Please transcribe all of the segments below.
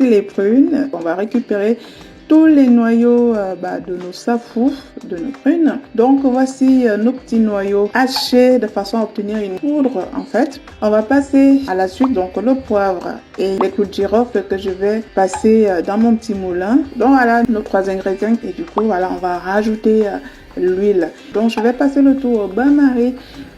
voici les prunes. On va récupérer tous les noyaux de nos safous, de nos prunes. Donc voici nos petits noyaux hachés de façon à obtenir une poudre en fait. On va passer à la suite donc le poivre et les clous de girofle que je vais passer dans mon petit moulin. Donc voilà nos 3 ingrédients et du coup voilà on va rajouter l'huile. Donc je vais passer le tout au bain-marie.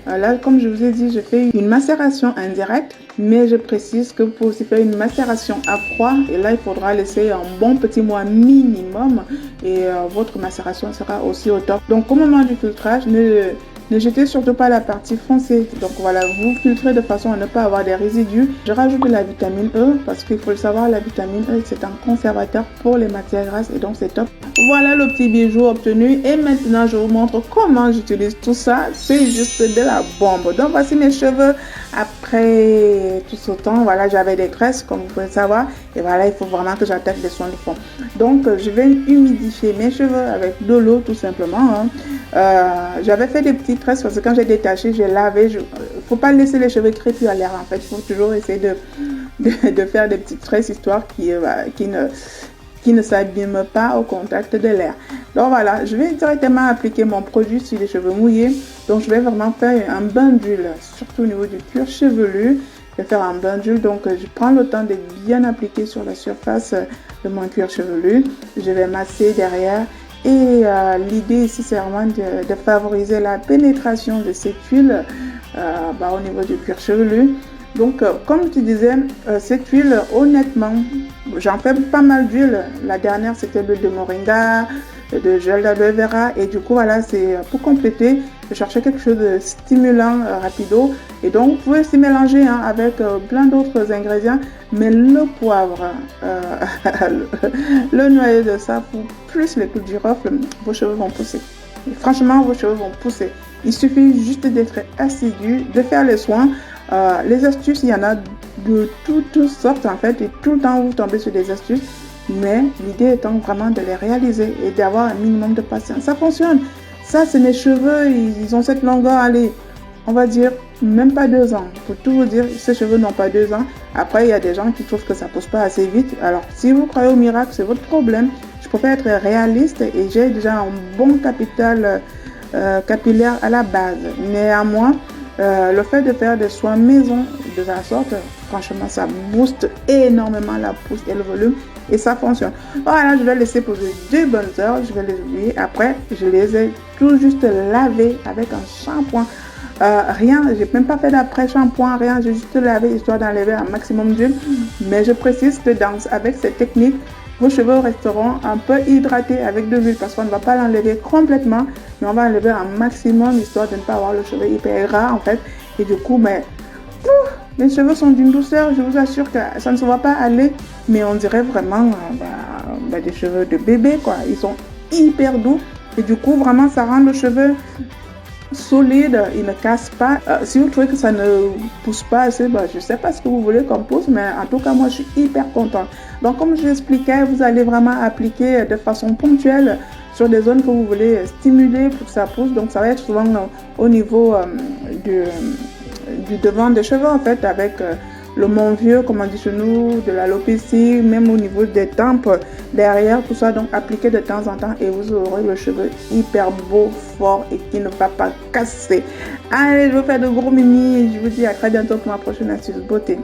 Là, comme je vous ai dit, je fais une macération indirecte, mais je précise que vous pouvez aussi faire une macération à froid. Et là, il faudra laisser un bon petit mois minimum et votre macération sera aussi au top. Donc, au moment du filtrage, ne jetez surtout pas la partie foncée. Donc voilà, vous filtrez de façon à ne pas avoir des résidus. Je rajoute de la vitamine E parce qu'il faut le savoir, la vitamine E, c'est un conservateur pour les matières grasses et donc c'est top. Voilà le petit bijou obtenu et maintenant je vous montre comment j'utilise tout ça. C'est juste de la bombe. Donc voici mes cheveux après tout ce temps. Voilà, j'avais des tresses comme vous pouvez le savoir et voilà, il faut vraiment que j'attaque des soins de fond. Donc je vais humidifier mes cheveux avec de l'eau tout simplement. J'avais fait des petites tresses parce que quand j'ai détaché, j'ai lavé. Il ne faut pas laisser les cheveux crépus à l'air en fait. Il faut toujours essayer de faire des petites tresses histoire qui ne s'abîment pas au contact de l'air. Donc voilà, je vais directement appliquer mon produit sur les cheveux mouillés. Donc je vais vraiment faire un bain d'huile, surtout au niveau du cuir chevelu. Je vais faire un bain d'huile, donc je prends le temps de bien appliquer sur la surface de mon cuir chevelu. Je vais masser derrière. Et l'idée ici, c'est vraiment de favoriser la pénétration de cette huile au niveau du cuir chevelu. Donc, comme tu disais, cette huile, honnêtement, j'en fais pas mal d'huile. La dernière, c'était l'huile de moringa, de gel d'aloe vera. Et du coup, voilà, c'est pour compléter, je cherchais quelque chose de stimulant, rapido. Et donc, vous pouvez aussi mélanger avec plein d'autres ingrédients. Mais le poivre, le noyau de safou, plus les clous de girofle, vos cheveux vont pousser. Et franchement, vos cheveux vont pousser. Il suffit juste d'être assidu, de faire les soins. Les astuces, il y en a de toutes sortes en fait. Et tout le temps, vous tombez sur des astuces. Mais l'idée étant vraiment de les réaliser et d'avoir un minimum de patience. Ça fonctionne. Ça, c'est mes cheveux. Ils ont cette longueur, allez, on va dire, même pas 2 ans. Pour tout vous dire, ces cheveux n'ont pas 2 ans. Après, il y a des gens qui trouvent que ça pousse pas assez vite. Alors, si vous croyez au miracle, c'est votre problème. Je préfère être réaliste et j'ai déjà un bon capital capillaire à la base. Néanmoins, le fait de faire des soins maison de la sorte, franchement, ça booste énormément la pousse et le volume et ça fonctionne. Voilà, je vais laisser poser 2 bonnes heures. Je vais les oublier. Après, je les ai tout juste lavés avec un shampoing. Rien, j'ai même pas fait d'après-shampoing, rien, j'ai juste lavé histoire d'enlever un maximum d'huile. Mais je précise que avec cette technique, vos cheveux resteront un peu hydratés avec de l'huile parce qu'on ne va pas l'enlever complètement, mais on va enlever un maximum histoire de ne pas avoir le cheveu hyper gras en fait. Et du coup, les cheveux sont d'une douceur, je vous assure que ça ne se voit pas aller, mais on dirait vraiment des cheveux de bébé quoi. Ils sont hyper doux et du coup, vraiment, ça rend le cheveu solide, il ne casse pas. Si vous trouvez que ça ne pousse pas assez, je ne sais pas ce que vous voulez qu'on pousse, mais en tout cas, moi, je suis hyper contente. Donc, comme je l'expliquais, vous allez vraiment appliquer de façon ponctuelle sur des zones que vous voulez stimuler pour que ça pousse. Donc, ça va être souvent au niveau du devant des cheveux, en fait, avec le mont vieux, comme on dit chez nous, de l'alopécie, même au niveau des tempes, derrière, tout ça. Donc, appliquez de temps en temps et vous aurez le cheveu hyper beau, fort et qui ne va pas casser. Allez, je vous fais de gros mimi et je vous dis à très bientôt pour ma prochaine astuce beauté.